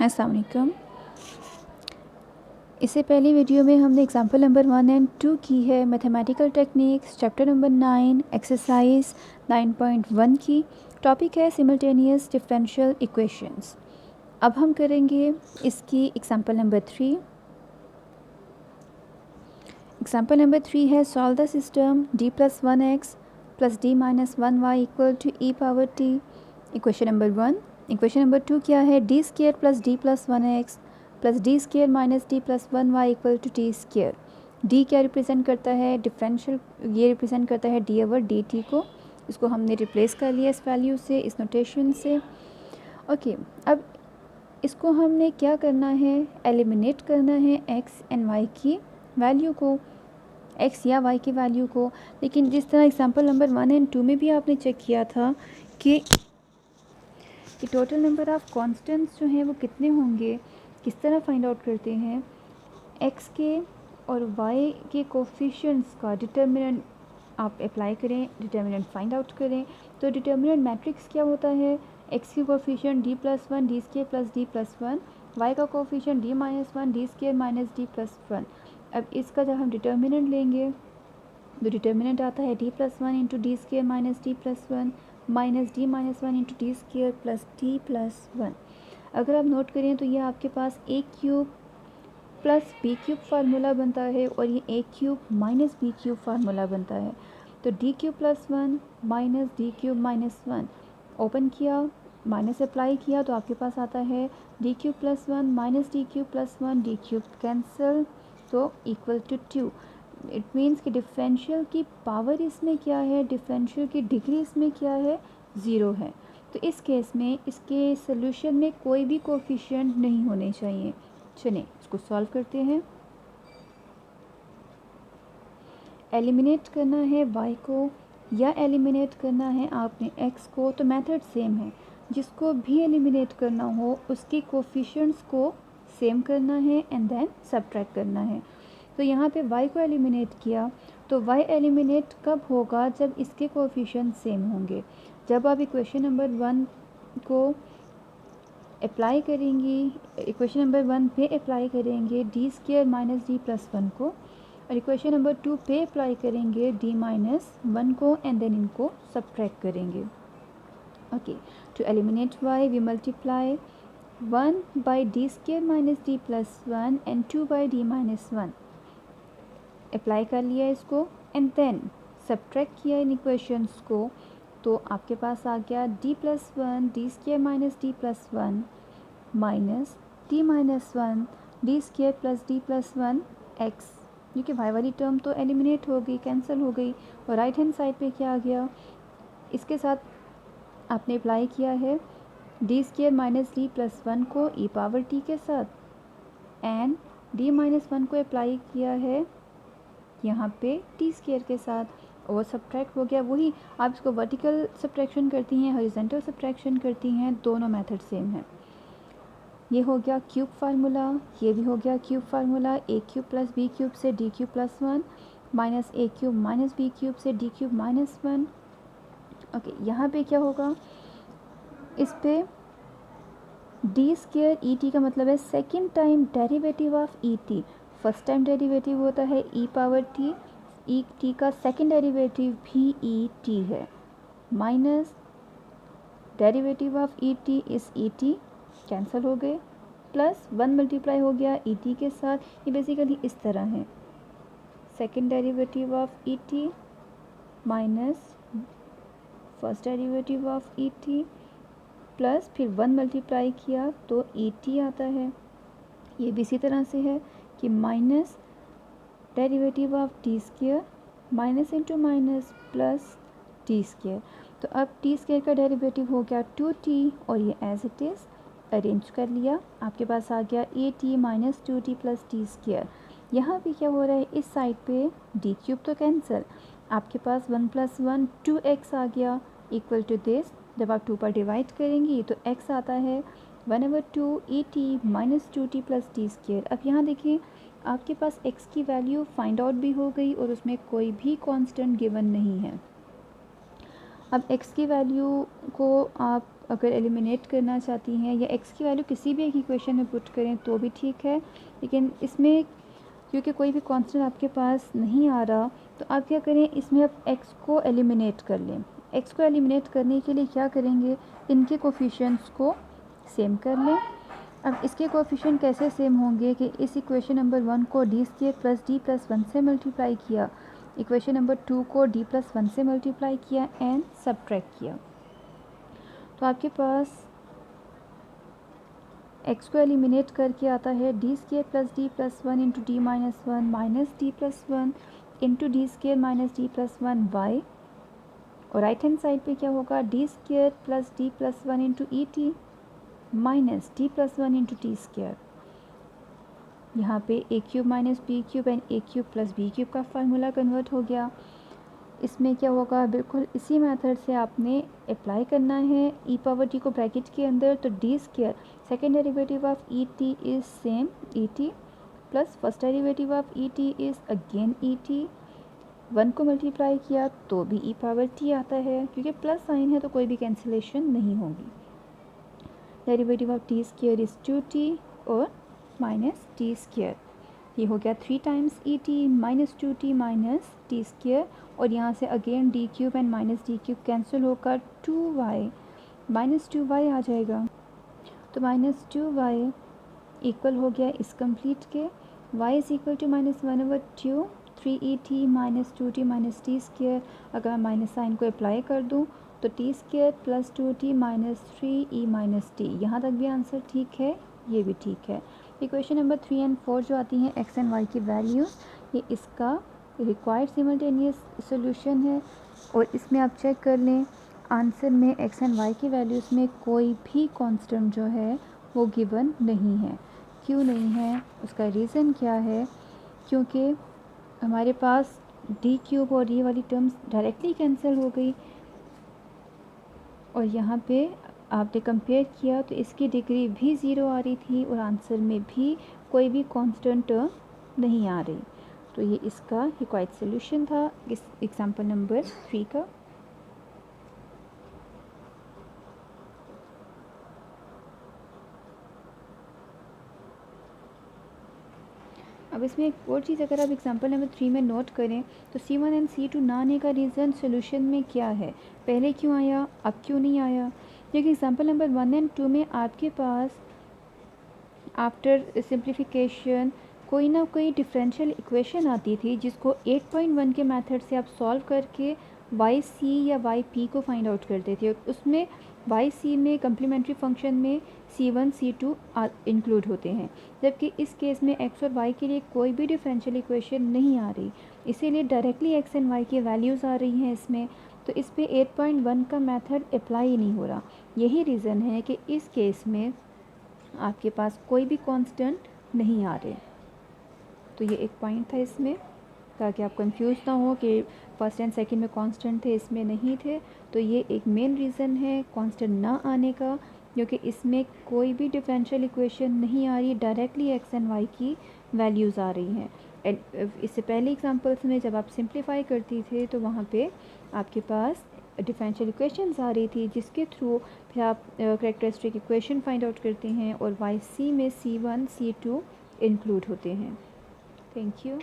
अस्सलाम वालेकुम। इससे पहली वीडियो में हमने एग्जाम्पल नंबर 1 एंड 2 की है mathematical techniques chapter number 9 exercise 9.1 की। टॉपिक है सिमल्टेनियस डिफरेंशियल इक्वेशंस। अब हम करेंगे इसकी एग्जाम्पल नंबर 3। एग्जाम्पल नंबर 3 है solve the system d+1x plus d-1y equal to e power t। Equation number 1। Equation number 2 क्या है d² plus d+1x plus d² minus d+1y equal to t²। d क्या represent करता है differential, ये represent करता है d over dt को। इसको हमने रिप्लेस कर लिया इस वैल्यू से, इस नोटेशन से। ओके, अब इसको हमने क्या करना है, एलिमिनेट करना है x एंड y की वैल्यू को, x या y की वैल्यू को। लेकिन जिस तरह एग्जांपल नंबर 1 एंड 2 में भी आपने चेक किया था कि टोटल नंबर ऑफ़ कांस्टेंट्स जो हैं वो कितने होंगे, किस तरह फाइंड आउट करते हैं। x के और y के कोफिशिएंट्स का डिटर्मिनेंट आप अप्लाई करें, डिटर्मिनेंट फाइंड आउट करें। तो डिटर्मिनेंट मैट्रिक्स क्या होता है, x की coefficient d+1 d² plus d+1, y का coefficient d-1 d² minus d+1। अब इसका जब हम डिटर्मिनेंट लेंगे तो डिटर्मिनेंट आता है d+1 into d² minus d+1 minus d-1 into d² plus d+1। अगर आप नोट करें तो ये आपके पास a³ प्लस b³ फार्मूला बनता है और ये a³ माइनस b³ फार्मूला बनता है। तो d³ plus 1 minus d³ minus 1 open किया, माइनस अप्लाई किया तो आपके पास आता है d³ plus 1 minus d³ plus 1, d³ cancel तो इक्वल टू 2। इट मीन्स कि डिफरेंशियल की पावर इसमें क्या है, डिफरेंशियल की डिग्री इसमें क्या है, 0 है। तो इस केस में इसके सोल्यूशन में कोई भी कोफिशिएंट नहीं होने चाहिए। चलिए इसको सॉल्व करते हैं। एलिमिनेट करना है y को या एलिमिनेट करना है आपने x को, तो मेथड सेम है। जिसको भी एलिमिनेट करना हो उसके कोफिशिएंट्स को सेम करना है एंड देन सब्ट्रैक्ट करना है। तो यहाँ पे y को एलिमिनेट किया तो y एलिमिनेट कब होगा, जब इसके कोफिशिएंट सेम होंगे। जब आप इक्वेशन नंबर 1 को अप्लाई करेंगी, इक्वेशन नंबर 1 पे अप्लाई करेंगे d² माइनस d+1 को, और इक्वेशन नंबर 2 पे अप्लाई करेंगे d-1 को एंड देन इनको सब्ट्रैक्ट करेंगे। Okay, to eliminate y we multiply 1 by d² minus d+1 and 2 by d-1। Apply कर लिया इसको एंड देन सब्ट्रैक्ट किया इन इक्वेशंस को, तो आपके पास आ गया d+1 d² minus d+1 minus d-1 d² plus d+1 x, क्योंकि y वाली टर्म तो एलिमिनेट हो गई, कैंसिल हो गई। और राइट हैंड साइड पे क्या आ गया, इसके साथ आपने अप्लाई किया है d² माइनस d+1 को e पावर t के साथ एंड d-1 को अप्लाई किया है यहाँ पे t² के साथ और सब्ट्रैक्ट हो गया। वही आप इसको वर्टिकल सब्ट्रैक्शन करती हैं, हॉरिजॉन्टल सब्ट्रैक्शन करती हैं, दोनों मेथड सेम है। ये हो गया क्यूब फार्मूला, ये भी हो गया cube formula. a³ plus b³ से d³ plus 1 minus a³ minus b³ से d³ माइनस 1। ओके, यहाँ पे क्या होगा, इस पे d² et का मतलब है second time derivative of et। First time derivative होता है e पावर t, et का सेकेंड डेरिवेटिव भी et है, माइनस डेरिवेटिव ऑफ et इस et कैंसिल हो गए, प्लस 1 मल्टीप्लाई हो गया et के साथ। ये बेसिकली इस तरह है, second derivative of et minus first derivative of et plus फिर 1 मल्टीप्लाई किया तो et आता है। ये भी इसी तरह से है कि minus derivative of t² minus into minus plus t²। तो अब t² का डेरिवेटिव हो गया 2t और ये एज इट इज़ अरेंज कर लिया, आपके पास आ गया at minus 2t plus t²। यहाँ पे क्या हो रहा है, इस साइड पे d³ तो कैंसिल, आपके पास 1 प्लस 1 2x आ गया इक्वल टू दिस। जब आप 2 पर डिवाइड करेंगी तो x आता है 1/2 at minus 2t plus t²। अब यहाँ देखिए आपके पास x की वैल्यू फाइंड आउट भी हो गई और उसमें कोई भी कांस्टेंट गिवन नहीं है। अब x की वैल्यू को आप अगर एलिमिनेट करना चाहती हैं या x की वैल्यू किसी भी एक इक्वेशन में पुट करें तो भी ठीक है, लेकिन इसमें क्योंकि कोई भी कांस्टेंट आपके पास नहीं आ रहा तो आप क्या करें, इसमें आप x को एलिमिनेट कर लें। x को एलिमिनेट करने के लिए क्या करेंगे, इनके कोफिशिएंट्स को सेम कर लें। अब इसके कोफिशिएंट कैसे सेम होंगे कि इस इक्वेशन नंबर 1 को d² + d+1 से मल्टीप्लाई किया, इक्वेशन नंबर 2 को d+1 से मल्टीप्लाई किया एंड सब्ट्रैक्ट किया, तो आपके पास x को एलिमिनेट करके आता है d² + d+1 into d - 1 minus d+1 into d² - d+1 y, और राइट हैंड साइड पे क्या होगा, d² + d+1 into et minus d+1 into t²। यहाँ पे a³ - b³ and a³ + b³ का फार्मूला कन्वर्ट हो गया। इसमें क्या होगा, बिल्कुल इसी मेथड से आपने अप्लाई करना है e⁻t को ब्रैकेट के अंदर, तो d² second derivative of et is same et plus first derivative of et is again et, 1 को मल्टीप्लाई किया तो भी e⁻t आता है, क्योंकि प्लस साइन है तो कोई भी कैंसिलेशन नहीं होगी। Derivative of t² is 2t और माइनस t², ये हो गया 3 times et minus 2t minus t², और यहाँ से again d³ and minus d³ cancel होकर 2y माइनस 2y आ जाएगा, तो माइनस 2y इक्वल हो गया इस कंप्लीट के y is equal to -1/2 3et minus 2t minus t²। अगर मैं माइनस साइन को अप्लाई कर दूँ तो t² + 2t minus 3e minus t, यहाँ तक भी आंसर ठीक है, ये भी ठीक है। इक्वेशन नंबर 3 एंड 4 जो आती हैं x एंड y की वैल्यूज़, ये इसका रिक्वायर्ड सिमल्टेनियस सॉल्यूशन है, और इसमें आप चेक कर लें आंसर में x एंड y की वैल्यूज़ में कोई भी कांस्टेंट जो है वो गिवन नहीं है। क्यों नहीं है, उसका रीज़न क्या है, क्योंकि हमारे पास d³ और ये वाली टर्म्स डायरेक्टली कैंसिल हो गई, और यहाँ पे आपने कंपेयर किया तो इसकी डिग्री भी 0 आ रही थी और आंसर में भी कोई भी कांस्टेंट टर्म नहीं आ रही, तो ये इसका रिक्वायर्ड सॉल्यूशन था इस एग्जांपल नंबर 3 का। अब इसमें एक और चीज़ अगर आप एग्जांपल नंबर 3 में नोट करें तो C1 एंड C2 ना आने का रीज़न सॉल्यूशन में क्या है, पहले क्यों आया अब क्यों नहीं आया, क्योंकि एग्जांपल नंबर 1 एंड 2 में आपके पास आफ्टर सिंप्लीफिकेशन कोई ना कोई डिफरेंशियल इक्वेशन आती थी जिसको 8.1 के मेथड से आप सॉल्व करके yc या yp को फाइंड आउट करते थे, और उसमें yc में कम्प्लीमेंट्री फंक्शन में c1 c2 इंक्लूड होते हैं, जबकि इस केस में x और y के लिए कोई भी डिफरेंशियल इक्वेशन नहीं आ रही, इसीलिए डायरेक्टली x एंड y की वैल्यूज़ आ रही हैं इसमें, तो इस पर 8.1 का मेथड अप्लाई ही नहीं हो रहा। यही रीज़न है कि इस केस में आपके पास कोई भी कांस्टेंट नहीं आ रहे, तो ये एक पॉइंट था इसमें, ताकि आप कंफ्यूज ना हो कि फर्स्ट एंड सेकंड में कांस्टेंट थे इसमें नहीं थे, तो ये एक मेन रीज़न है कांस्टेंट ना आने का, क्योंकि इसमें कोई भी डिफरेंशियल इक्वेशन नहीं आ रही, डायरेक्टली एक्स एंड वाई की वैल्यूज़ आ रही हैं। एंड इससे पहले एग्जांपल्स में जब आप सिंप्लीफाई करती थे तो वहाँ पे आपके पास डिफरेंशियल इक्वेशंस आ रही थी, जिसके थ्रू फिर आप कैरेक्टरिस्टिक इक्वेशन फाइंड आउट करते हैं, और वाई सी में C1 C2 इंक्लूड होते हैं। Thank you.